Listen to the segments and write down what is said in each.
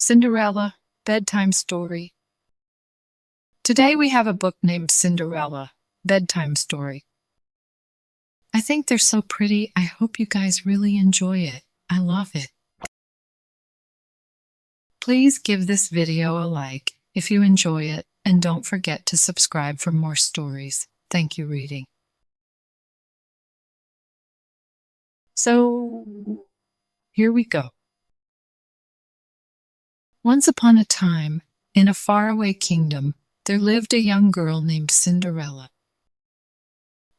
Cinderella, Bedtime Story. Today we have a book named Cinderella, Bedtime Story. I think they're so pretty. I hope you guys really enjoy it. I love it. Please give this video a like if you enjoy it, and don't forget to subscribe for more stories. Thank you, reading. So, here we go. Once upon a time, in a faraway kingdom, there lived a young girl named Cinderella.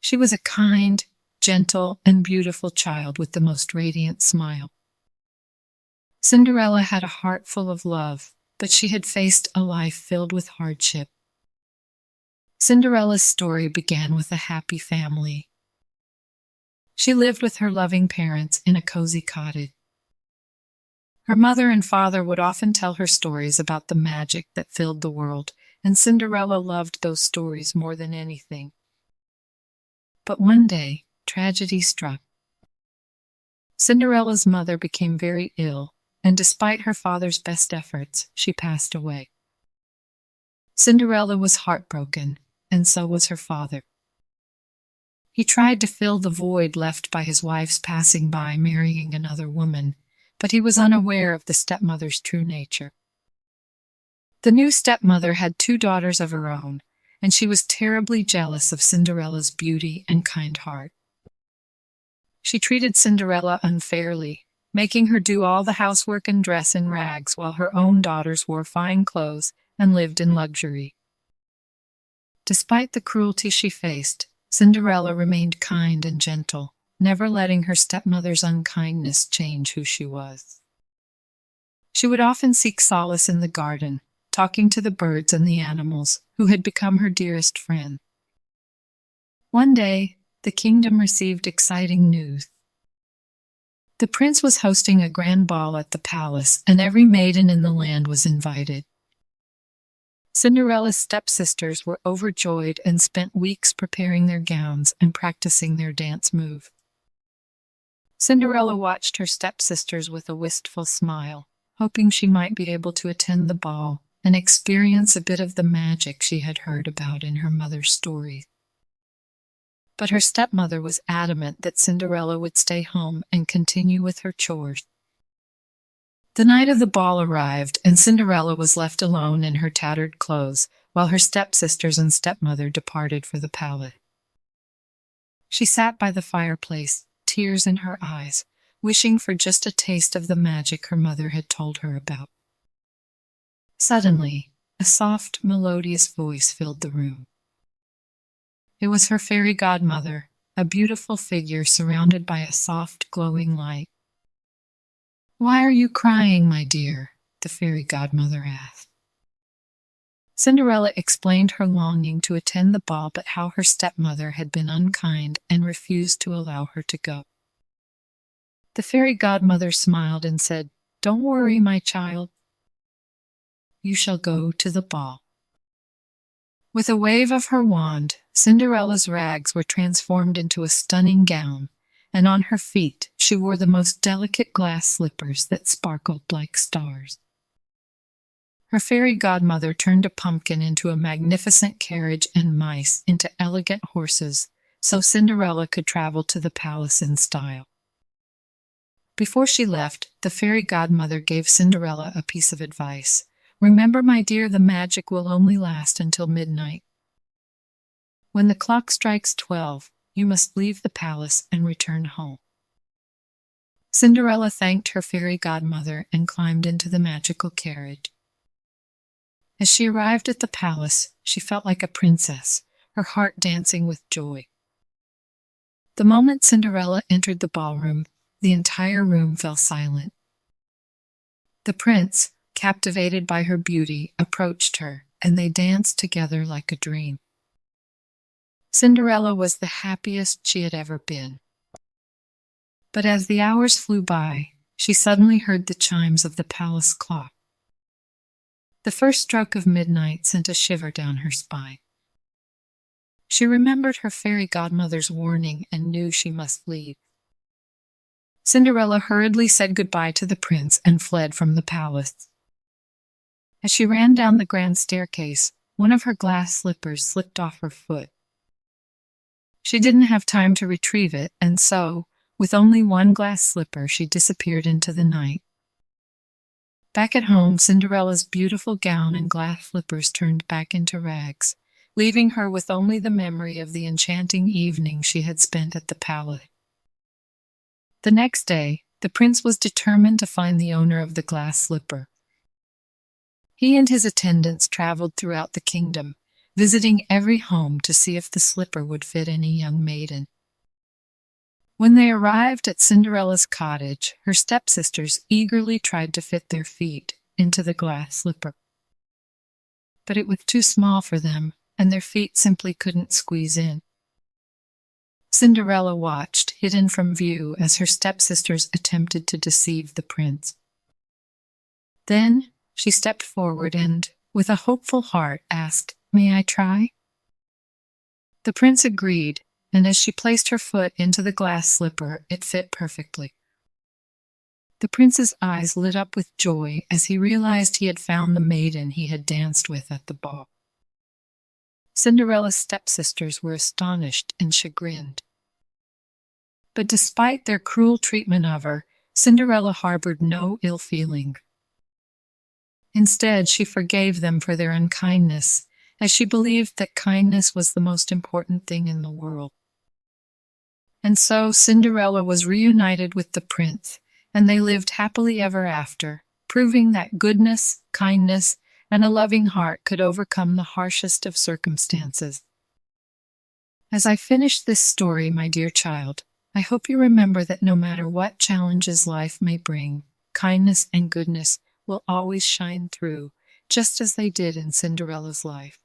She was a kind, gentle, and beautiful child with the most radiant smile. Cinderella had a heart full of love, but she had faced a life filled with hardship. Cinderella's story began with a happy family. She lived with her loving parents in a cozy cottage. Her mother and father would often tell her stories about the magic that filled the world, and Cinderella loved those stories more than anything. But one day, tragedy struck. Cinderella's mother became very ill, and despite her father's best efforts, she passed away. Cinderella was heartbroken, and so was her father. He tried to fill the void left by his wife's passing by marrying another woman, but he was unaware of the stepmother's true nature. The new stepmother had 2 daughters of her own, and she was terribly jealous of Cinderella's beauty and kind heart. She treated Cinderella unfairly, making her do all the housework and dress in rags while her own daughters wore fine clothes and lived in luxury. Despite the cruelty she faced, Cinderella remained kind and gentle, never letting her stepmother's unkindness change who she was. She would often seek solace in the garden, talking to the birds and the animals, who had become her dearest friend. One day, the kingdom received exciting news. The prince was hosting a grand ball at the palace, and every maiden in the land was invited. Cinderella's stepsisters were overjoyed and spent weeks preparing their gowns and practicing their dance move. Cinderella watched her stepsisters with a wistful smile, hoping she might be able to attend the ball and experience a bit of the magic she had heard about in her mother's stories. But her stepmother was adamant that Cinderella would stay home and continue with her chores. The night of the ball arrived, and Cinderella was left alone in her tattered clothes, while her stepsisters and stepmother departed for the palace. She sat by the fireplace, tears in her eyes, wishing for just a taste of the magic her mother had told her about. Suddenly, a soft, melodious voice filled the room. It was her fairy godmother, a beautiful figure surrounded by a soft, glowing light. "Why are you crying, my dear?" the fairy godmother asked. Cinderella explained her longing to attend the ball, but how her stepmother had been unkind and refused to allow her to go. The fairy godmother smiled and said, "Don't worry, my child. You shall go to the ball." With a wave of her wand, Cinderella's rags were transformed into a stunning gown, and on her feet she wore the most delicate glass slippers that sparkled like stars. Her fairy godmother turned a pumpkin into a magnificent carriage and mice into elegant horses, so Cinderella could travel to the palace in style. Before she left, the fairy godmother gave Cinderella a piece of advice. "Remember, my dear, the magic will only last until midnight. When the clock strikes 12, you must leave the palace and return home." Cinderella thanked her fairy godmother and climbed into the magical carriage. As she arrived at the palace, she felt like a princess, her heart dancing with joy. The moment Cinderella entered the ballroom, the entire room fell silent. The prince, captivated by her beauty, approached her, and they danced together like a dream. Cinderella was the happiest she had ever been. But as the hours flew by, she suddenly heard the chimes of the palace clock. The first stroke of midnight sent a shiver down her spine. She remembered her fairy godmother's warning and knew she must leave. Cinderella hurriedly said goodbye to the prince and fled from the palace. As she ran down the grand staircase, one of her glass slippers slipped off her foot. She didn't have time to retrieve it, and so, with only one glass slipper, she disappeared into the night. Back at home, Cinderella's beautiful gown and glass slippers turned back into rags, leaving her with only the memory of the enchanting evening she had spent at the palace. The next day, the prince was determined to find the owner of the glass slipper. He and his attendants traveled throughout the kingdom, visiting every home to see if the slipper would fit any young maiden. When they arrived at Cinderella's cottage, her stepsisters eagerly tried to fit their feet into the glass slipper. But it was too small for them, and their feet simply couldn't squeeze in. Cinderella watched, hidden from view, as her stepsisters attempted to deceive the prince. Then she stepped forward and, with a hopeful heart, asked, "May I try?" The prince agreed, and as she placed her foot into the glass slipper, it fit perfectly. The prince's eyes lit up with joy as he realized he had found the maiden he had danced with at the ball. Cinderella's stepsisters were astonished and chagrined. But despite their cruel treatment of her, Cinderella harbored no ill feeling. Instead, she forgave them for their unkindness, as she believed that kindness was the most important thing in the world. And so Cinderella was reunited with the prince, and they lived happily ever after, proving that goodness, kindness, and a loving heart could overcome the harshest of circumstances. As I finish this story, my dear child, I hope you remember that no matter what challenges life may bring, kindness and goodness will always shine through, just as they did in Cinderella's life.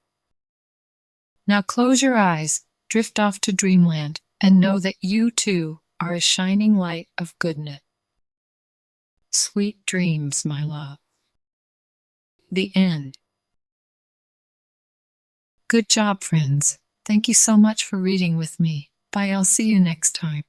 Now close your eyes, drift off to dreamland, and know that you too are a shining light of goodness. Sweet dreams, my love. The end. Good job, friends. Thank you so much for reading with me. Bye, I'll see you next time.